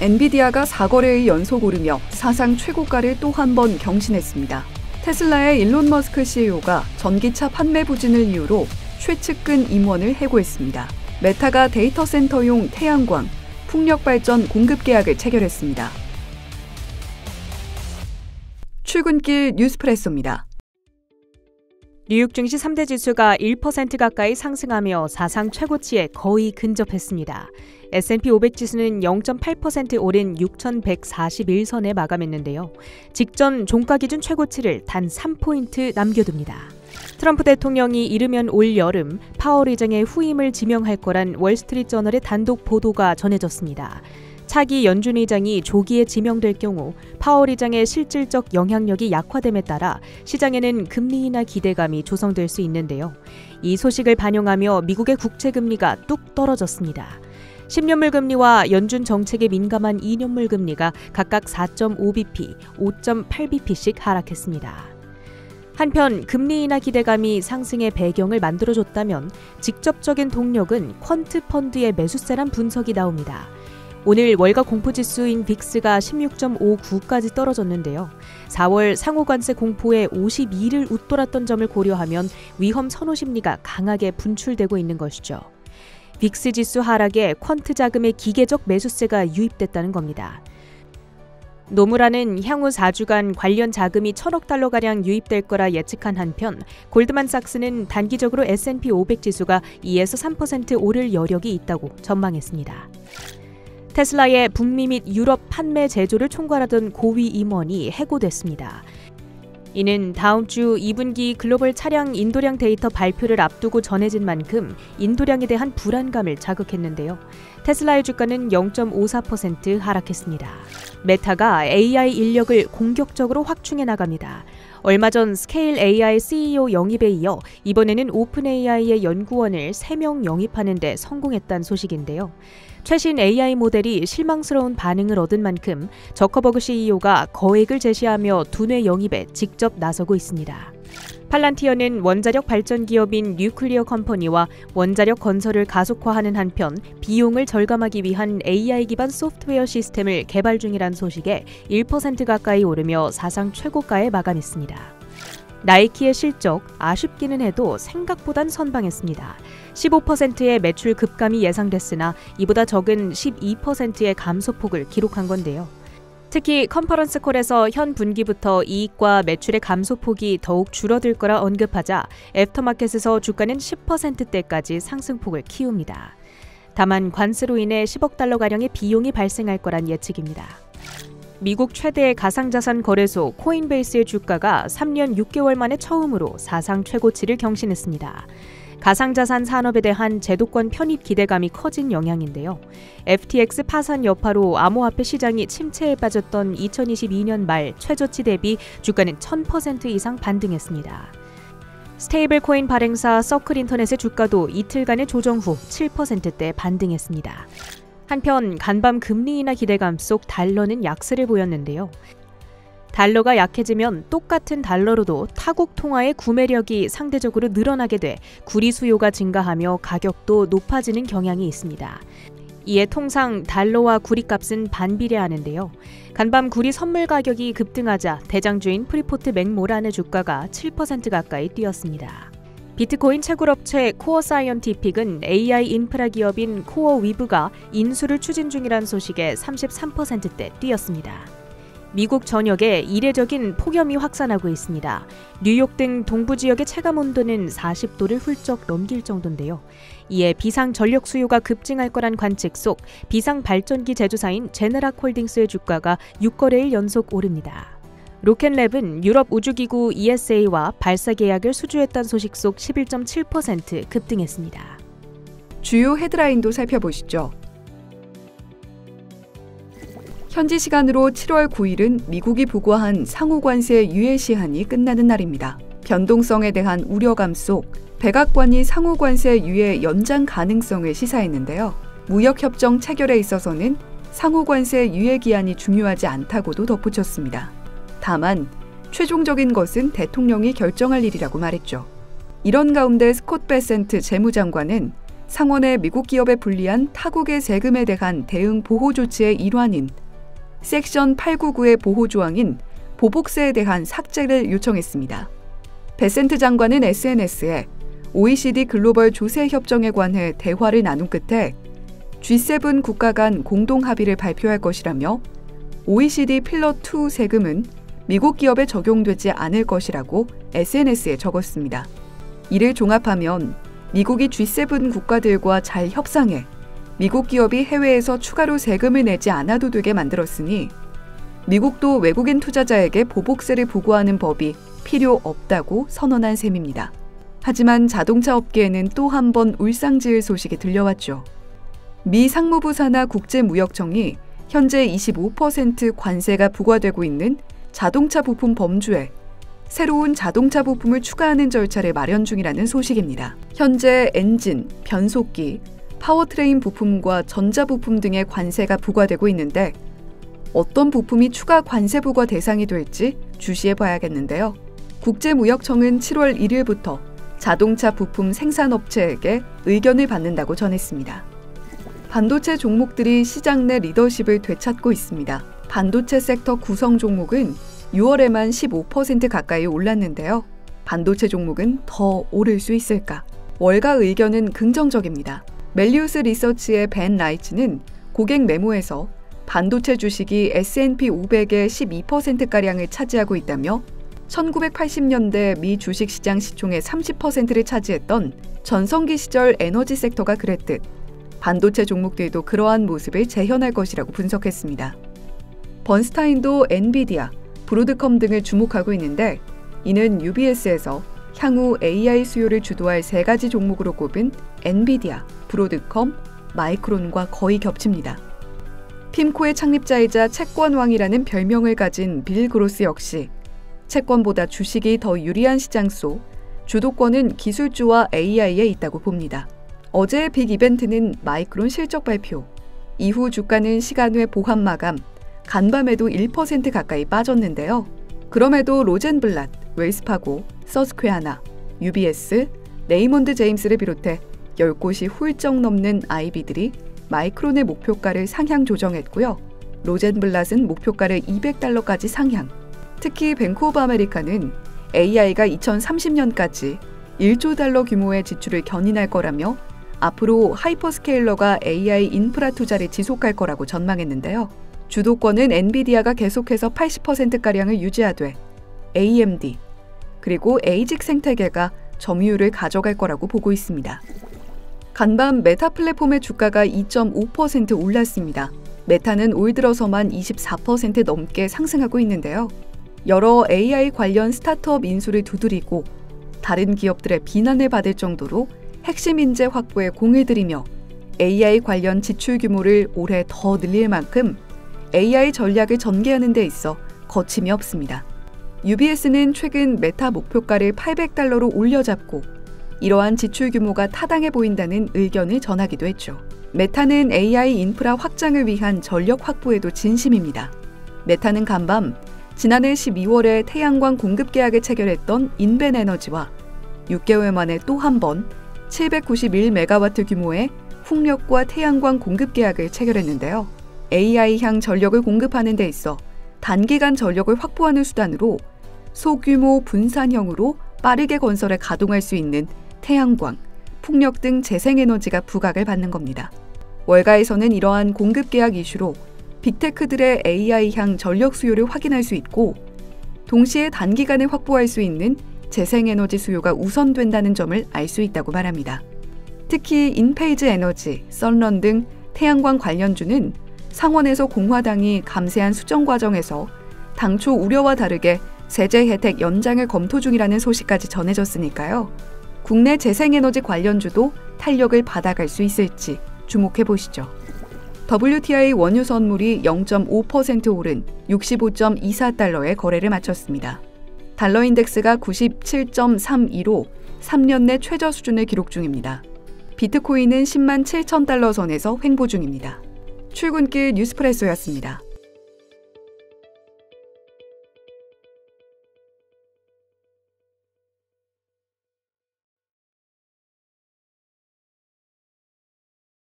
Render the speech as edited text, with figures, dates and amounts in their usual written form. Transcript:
엔비디아가 4거래의 연속 오르며 사상 최고가를 또 한 번 경신했습니다. 테슬라의 일론 머스크 CEO가 전기차 판매 부진을 이유로 최측근 임원을 해고했습니다. 메타가 데이터 센터용 태양광, 풍력 발전 공급 계약을 체결했습니다. 출근길 뉴스프레소입니다. 뉴욕 증시 3대 지수가 1% 가까이 상승하며 사상 최고치에 거의 근접했습니다. S&P 500 지수는 0.8% 오른 6,141선에 마감했는데요. 직전 종가 기준 최고치를 단 3포인트 남겨둡니다. 트럼프 대통령이 이르면 올 여름 파월 의장의 후임을 지명할 거란 월스트리트저널의 단독 보도가 전해졌습니다. 차기 연준 의장이 조기에 지명될 경우 파월 의장의 실질적 영향력이 약화됨에 따라 시장에는 금리 인하 기대감이 조성될 수 있는데요. 이 소식을 반영하며 미국의 국채금리가 뚝 떨어졌습니다. 10년물 금리와 연준 정책에 민감한 2년물 금리가 각각 4.5bp, 5.8bp씩 하락했습니다. 한편 금리 인하 기대감이 상승의 배경을 만들어줬다면 직접적인 동력은 퀀트 펀드의 매수세란 분석이 나옵니다. 오늘 월가 공포지수인 빅스가 16.59까지 떨어졌는데요. 4월 상호관세 공포에 52를 웃돌았던 점을 고려하면 위험 선호 심리가 강하게 분출되고 있는 것이죠. 빅스 지수 하락에 퀀트 자금의 기계적 매수세가 유입됐다는 겁니다. 노무라는 향후 4주간 관련 자금이 1,000억 달러가량 유입될 거라 예측한 한편 골드만삭스는 단기적으로 S&P 500 지수가 2에서 3% 오를 여력이 있다고 전망했습니다. 테슬라의 북미 및 유럽 판매 제조를 총괄하던 고위 임원이 해고됐습니다. 이는 다음 주 2분기 글로벌 차량 인도량 데이터 발표를 앞두고 전해진 만큼 인도량에 대한 불안감을 자극했는데요. 테슬라의 주가는 0.54% 하락했습니다. 메타가 AI 인력을 공격적으로 확충해 나갑니다. 얼마 전 스케일 AI CEO 영입에 이어 이번에는 오픈 AI의 연구원을 3명 영입하는 데 성공했다는 소식인데요. 최신 AI 모델이 실망스러운 반응을 얻은 만큼 저커버그 CEO가 거액을 제시하며 두뇌 영입에 직접 나서고 있습니다. 팔란티어는 원자력 발전 기업인 뉴클리어 컴퍼니와 원자력 건설을 가속화하는 한편 비용을 절감하기 위한 AI 기반 소프트웨어 시스템을 개발 중이란 소식에 1% 가까이 오르며 사상 최고가에 마감했습니다. 나이키의 실적 아쉽기는 해도 생각보단 선방했습니다. 15%의 매출 급감이 예상됐으나 이보다 적은 12%의 감소폭을 기록한 건데요. 특히 컨퍼런스 콜에서 현 분기부터 이익과 매출의 감소폭이 더욱 줄어들 거라 언급하자 애프터마켓에서 주가는 10%대까지 상승폭을 키웁니다. 다만 관세로 인해 10억 달러가량의 비용이 발생할 거란 예측입니다. 미국 최대의 가상자산 거래소 코인베이스의 주가가 3년 6개월 만에 처음으로 사상 최고치를 경신했습니다. 가상자산 산업에 대한 제도권 편입 기대감이 커진 영향인데요. FTX 파산 여파로 암호화폐 시장이 침체에 빠졌던 2022년 말 최저치 대비 주가는 1000% 이상 반등했습니다. 스테이블 코인 발행사 서클 인터넷의 주가도 이틀간의 조정 후 7%대 반등했습니다. 한편 간밤 금리 인하 기대감 속 달러는 약세를 보였는데요. 달러가 약해지면 똑같은 달러로도 타국 통화의 구매력이 상대적으로 늘어나게 돼 구리 수요가 증가하며 가격도 높아지는 경향이 있습니다. 이에 통상 달러와 구리값은 반비례하는데요. 간밤 구리 선물 가격이 급등하자 대장주인 프리포트 맥모란의 주가가 7% 가까이 뛰었습니다. 비트코인 채굴업체 코어 사이언티픽은 AI 인프라 기업인 코어 위브가 인수를 추진 중이란 소식에 33%대 뛰었습니다. 미국 전역에 이례적인 폭염이 확산하고 있습니다. 뉴욕 등 동부 지역의 체감 온도는 40도를 훌쩍 넘길 정도인데요. 이에 비상 전력 수요가 급증할 거란 관측 속 비상 발전기 제조사인 제네락 홀딩스의 주가가 6거래일 연속 오릅니다. 로켓랩은 유럽 우주기구 ESA와 발사 계약을 수주했다는 소식 속 11.7% 급등했습니다. 주요 헤드라인도 살펴보시죠. 현지 시간으로 7월 9일은 미국이 부과한 상호관세 유예 시한이 끝나는 날입니다. 변동성에 대한 우려감 속 백악관이 상호관세 유예 연장 가능성을 시사했는데요. 무역협정 체결에 있어서는 상호관세 유예 기한이 중요하지 않다고도 덧붙였습니다. 다만 최종적인 것은 대통령이 결정할 일이라고 말했죠. 이런 가운데 스콧 베센트 재무장관은 상원의 미국 기업에 불리한 타국의 세금에 대한 대응 보호 조치의 일환인 섹션 899의 보호 조항인 보복세에 대한 삭제를 요청했습니다. 베센트 장관은 SNS에 OECD 글로벌 조세 협정에 관해 대화를 나눈 끝에 G7 국가 간 공동 합의를 발표할 것이라며 OECD 필러 2 세금은 미국 기업에 적용되지 않을 것이라고 SNS에 적었습니다. 이를 종합하면 미국이 G7 국가들과 잘 협상해 미국 기업이 해외에서 추가로 세금을 내지 않아도 되게 만들었으니 미국도 외국인 투자자에게 보복세를 부과하는 법이 필요 없다고 선언한 셈입니다. 하지만 자동차 업계에는 또 한 번 울상지을 소식이 들려왔죠. 미 상무부 산하 국제무역청이 현재 25% 관세가 부과되고 있는 자동차 부품 범주에 새로운 자동차 부품을 추가하는 절차를 마련 중이라는 소식입니다. 현재 엔진, 변속기, 파워트레인 부품과 전자부품 등의 관세가 부과되고 있는데 어떤 부품이 추가 관세 부과 대상이 될지 주시해 봐야겠는데요. 국제무역청은 7월 1일부터 자동차 부품 생산업체에게 의견을 받는다고 전했습니다. 반도체 종목들이 시장 내 리더십을 되찾고 있습니다. 반도체 섹터 구성 종목은 6월에만 15% 가까이 올랐는데요. 반도체 종목은 더 오를 수 있을까? 월가 의견은 긍정적입니다. 멜리우스 리서치의 벤 라이츠는 고객 메모에서 반도체 주식이 S&P 500의 12%가량을 차지하고 있다며 1980년대 미 주식시장 시총의 30%를 차지했던 전성기 시절 에너지 섹터가 그랬듯 반도체 종목들도 그러한 모습을 재현할 것이라고 분석했습니다. 번스타인도 엔비디아, 브로드컴 등을 주목하고 있는데 이는 UBS에서 향후 AI 수요를 주도할 3가지 종목으로 꼽은 엔비디아, 브로드컴, 마이크론과 거의 겹칩니다. 핌코의 창립자이자 채권왕이라는 별명을 가진 빌 그로스 역시 채권보다 주식이 더 유리한 시장 속 주도권은 기술주와 AI에 있다고 봅니다. 어제의 빅 이벤트는 마이크론 실적 발표, 이후 주가는 시간 외 보합 마감, 간밤에도 1% 가까이 빠졌는데요. 그럼에도 로젠블랏, 웰스파고, 서스퀘아나, UBS, 레이몬드 제임스를 비롯해 10곳이 훌쩍 넘는 IB들이 마이크론의 목표가를 상향 조정했고요. 로젠블랏은 목표가를 $200까지 상향. 특히 뱅크 오브 아메리카는 AI가 2030년까지 $1조 규모의 지출을 견인할 거라며 앞으로 하이퍼스케일러가 AI 인프라 투자를 지속할 거라고 전망했는데요. 주도권은 엔비디아가 계속해서 80%가량을 유지하되 AMD 그리고 에이직 생태계가 점유율을 가져갈 거라고 보고 있습니다. 간밤 메타 플랫폼의 주가가 2.5% 올랐습니다. 메타는 올 들어서만 24% 넘게 상승하고 있는데요. 여러 AI 관련 스타트업 인수를 두드리고 다른 기업들의 비난을 받을 정도로 핵심 인재 확보에 공을 들이며 AI 관련 지출 규모를 올해 더 늘릴 만큼 AI 전략을 전개하는 데 있어 거침이 없습니다. UBS는 최근 메타 목표가를 $800로 올려잡고 이러한 지출 규모가 타당해 보인다는 의견을 전하기도 했죠. 메타는 AI 인프라 확장을 위한 전력 확보에도 진심입니다. 메타는 간밤 지난해 12월에 태양광 공급 계약을 체결했던 인벤에너지와 6개월 만에 또 한 번 791메가와트 규모의 풍력과 태양광 공급 계약을 체결했는데요. AI향 전력을 공급하는 데 있어 단기간 전력을 확보하는 수단으로 소규모 분산형으로 빠르게 건설에 가동할 수 있는 태양광, 풍력 등 재생에너지가 부각을 받는 겁니다. 월가에서는 이러한 공급 계약 이슈로 빅테크들의 AI향 전력 수요를 확인할 수 있고 동시에 단기간에 확보할 수 있는 재생에너지 수요가 우선된다는 점을 알 수 있다고 말합니다. 특히 인페이즈 에너지, 썬런 등 태양광 관련주는 상원에서 공화당이 감세한 수정 과정에서 당초 우려와 다르게 세제 혜택 연장을 검토 중이라는 소식까지 전해졌으니까요. 국내 재생에너지 관련주도 탄력을 받아갈 수 있을지 주목해 보시죠. WTI 원유 선물이 0.5% 오른 65.24달러에 거래를 마쳤습니다. 달러 인덱스가 97.32로 3년 내 최저 수준을 기록 중입니다. 비트코인은 10만 7천 달러 선에서 횡보 중입니다. 출근길 뉴스프레소였습니다.